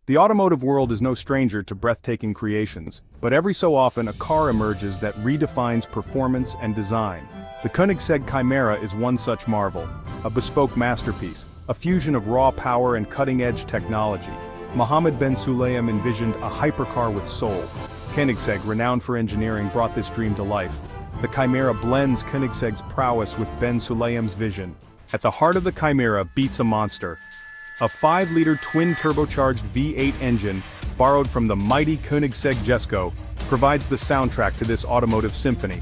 The automotive world is no stranger to breathtaking creations, but every so often a car emerges that redefines performance and design. The Koenigsegg Chimera is one such marvel, a bespoke masterpiece, a fusion of raw power and cutting-edge technology. Mohammed Ben Sulayem envisioned a hypercar with soul. Koenigsegg, renowned for engineering, brought this dream to life. The Chimera blends Koenigsegg's prowess with Ben Sulayem's vision. At the heart of the Chimera beats a monster. A 5-liter twin-turbocharged V8 engine, borrowed from the mighty Koenigsegg Jesko, provides the soundtrack to this automotive symphony.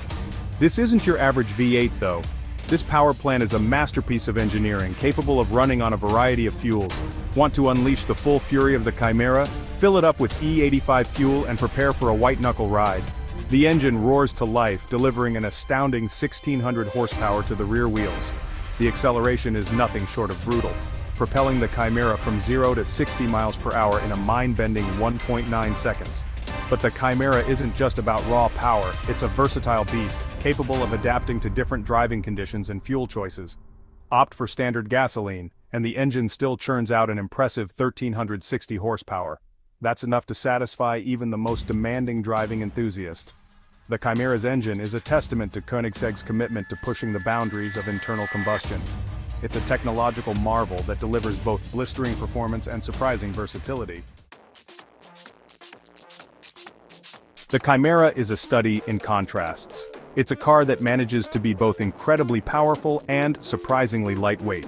This isn't your average V8 though. This power plant is a masterpiece of engineering, capable of running on a variety of fuels. Want to unleash the full fury of the Chimera? Fill it up with E85 fuel and prepare for a white-knuckle ride. The engine roars to life, delivering an astounding 1,600 horsepower to the rear wheels. The acceleration is nothing short of brutal, propelling the Chimera from 0 to 60 miles per hour in a mind-bending 1.9 seconds. But the Chimera isn't just about raw power, it's a versatile beast, capable of adapting to different driving conditions and fuel choices. Opt for standard gasoline, and the engine still churns out an impressive 1,360 horsepower. That's enough to satisfy even the most demanding driving enthusiast. The Chimera's engine is a testament to Koenigsegg's commitment to pushing the boundaries of internal combustion. It's a technological marvel that delivers both blistering performance and surprising versatility. The Chimera is a study in contrasts. It's a car that manages to be both incredibly powerful and surprisingly lightweight.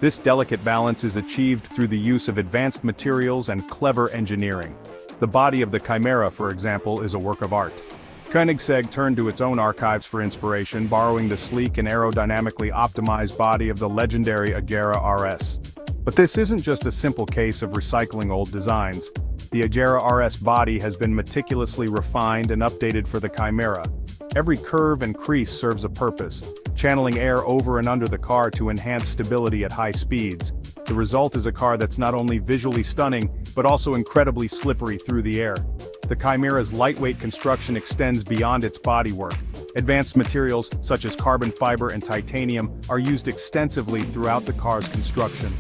This delicate balance is achieved through the use of advanced materials and clever engineering. The body of the Chimera, for example, is a work of art. Koenigsegg turned to its own archives for inspiration, borrowing the sleek and aerodynamically optimized body of the legendary Agera RS. But this isn't just a simple case of recycling old designs. The Agera RS body has been meticulously refined and updated for the Chimera. Every curve and crease serves a purpose, channeling air over and under the car to enhance stability at high speeds. The result is a car that's not only visually stunning, but also incredibly slippery through the air. The Chimera's lightweight construction extends beyond its bodywork. Advanced materials, such as carbon fiber and titanium, are used extensively throughout the car's construction,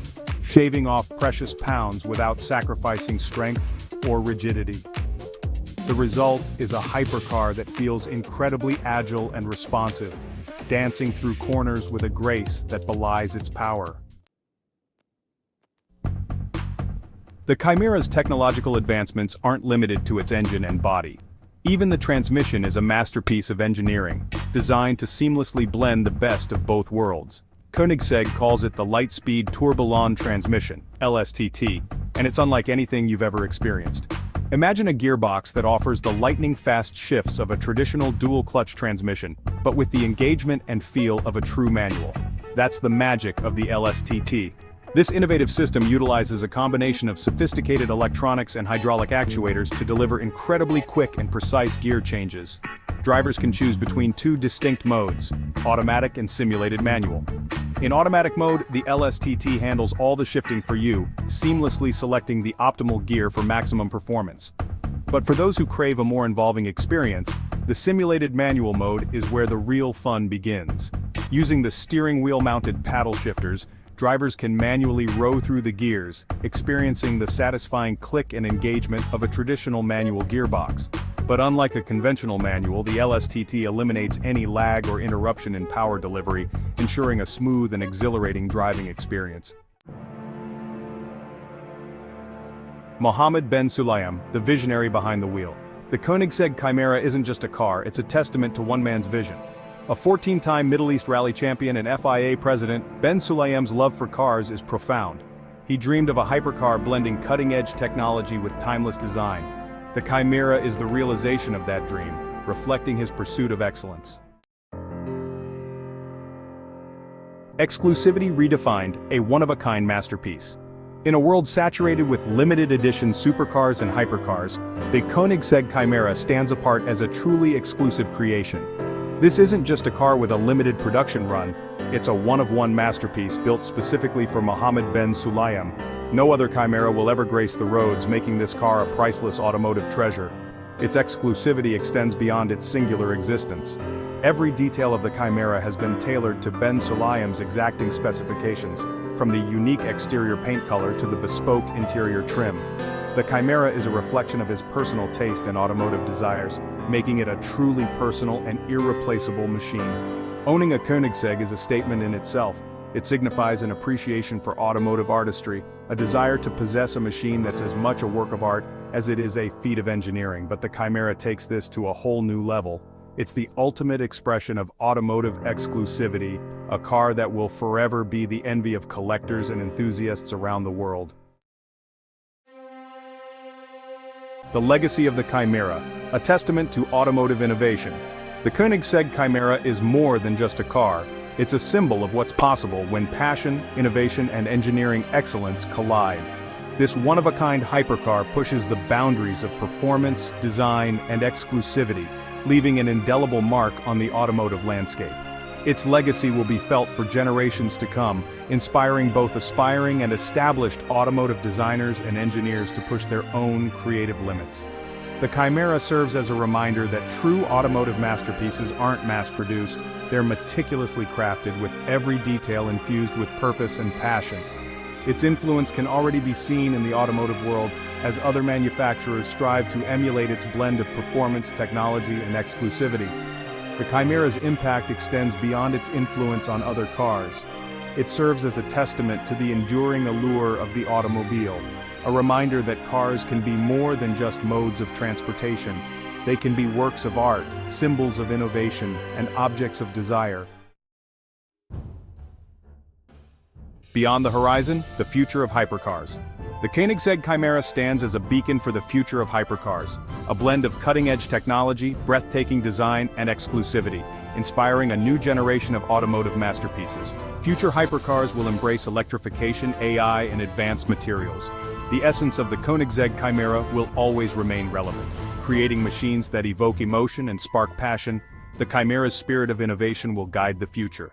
shaving off precious pounds without sacrificing strength or rigidity. The result is a hypercar that feels incredibly agile and responsive, dancing through corners with a grace that belies its power. The Chimera's technological advancements aren't limited to its engine and body. Even the transmission is a masterpiece of engineering, designed to seamlessly blend the best of both worlds. Koenigsegg calls it the Lightspeed Tourbillon Transmission, LSTT, and it's unlike anything you've ever experienced. Imagine a gearbox that offers the lightning-fast shifts of a traditional dual-clutch transmission, but with the engagement and feel of a true manual. That's the magic of the LSTT. This innovative system utilizes a combination of sophisticated electronics and hydraulic actuators to deliver incredibly quick and precise gear changes. Drivers can choose between two distinct modes, automatic and simulated manual. In automatic mode, the LSTT handles all the shifting for you, seamlessly selecting the optimal gear for maximum performance. But for those who crave a more involving experience, the simulated manual mode is where the real fun begins. Using the steering wheel-mounted paddle shifters, drivers can manually row through the gears, experiencing the satisfying click and engagement of a traditional manual gearbox. But unlike a conventional manual, the LSTT eliminates any lag or interruption in power delivery, ensuring a smooth and exhilarating driving experience. Mohammed Ben Sulayem, the visionary behind the wheel. The Koenigsegg Chimera isn't just a car, it's a testament to one man's vision. A 14-time Middle East Rally champion and FIA president, Ben Sulayem's love for cars is profound. He dreamed of a hypercar blending cutting-edge technology with timeless design. The Chimera is the realization of that dream, reflecting his pursuit of excellence. Exclusivity redefined, a one-of-a-kind masterpiece. In a world saturated with limited-edition supercars and hypercars, the Koenigsegg Chimera stands apart as a truly exclusive creation. This isn't just a car with a limited production run, it's a one-of-one masterpiece built specifically for Mohammed Ben Sulayem. No other Chimera will ever grace the roads, making this car a priceless automotive treasure. Its exclusivity extends beyond its singular existence. Every detail of the Chimera has been tailored to Ben Sulayem's exacting specifications, from the unique exterior paint color to the bespoke interior trim. The Chimera is a reflection of his personal taste and automotive desires, making it a truly personal and irreplaceable machine. Owning a Koenigsegg is a statement in itself. It signifies an appreciation for automotive artistry, a desire to possess a machine that's as much a work of art as it is a feat of engineering. But the Chimera takes this to a whole new level. It's the ultimate expression of automotive exclusivity, a car that will forever be the envy of collectors and enthusiasts around the world. The legacy of the Chimera, a testament to automotive innovation. The Koenigsegg Chimera is more than just a car. It's a symbol of what's possible when passion, innovation, and engineering excellence collide. This one-of-a-kind hypercar pushes the boundaries of performance, design, and exclusivity, leaving an indelible mark on the automotive landscape. Its legacy will be felt for generations to come, inspiring both aspiring and established automotive designers and engineers to push their own creative limits. The Chimera serves as a reminder that true automotive masterpieces aren't mass-produced, they're meticulously crafted with every detail infused with purpose and passion. Its influence can already be seen in the automotive world as other manufacturers strive to emulate its blend of performance, technology, and exclusivity. The Chimera's impact extends beyond its influence on other cars. It serves as a testament to the enduring allure of the automobile, a reminder that cars can be more than just modes of transportation. They can be works of art, symbols of innovation, and objects of desire. Beyond the horizon, the future of hypercars. The Koenigsegg Chimera stands as a beacon for the future of hypercars, a blend of cutting-edge technology, breathtaking design, and exclusivity, inspiring a new generation of automotive masterpieces. Future hypercars will embrace electrification, AI, and advanced materials. The essence of the Koenigsegg Chimera will always remain relevant, creating machines that evoke emotion and spark passion. The Chimera's spirit of innovation will guide the future.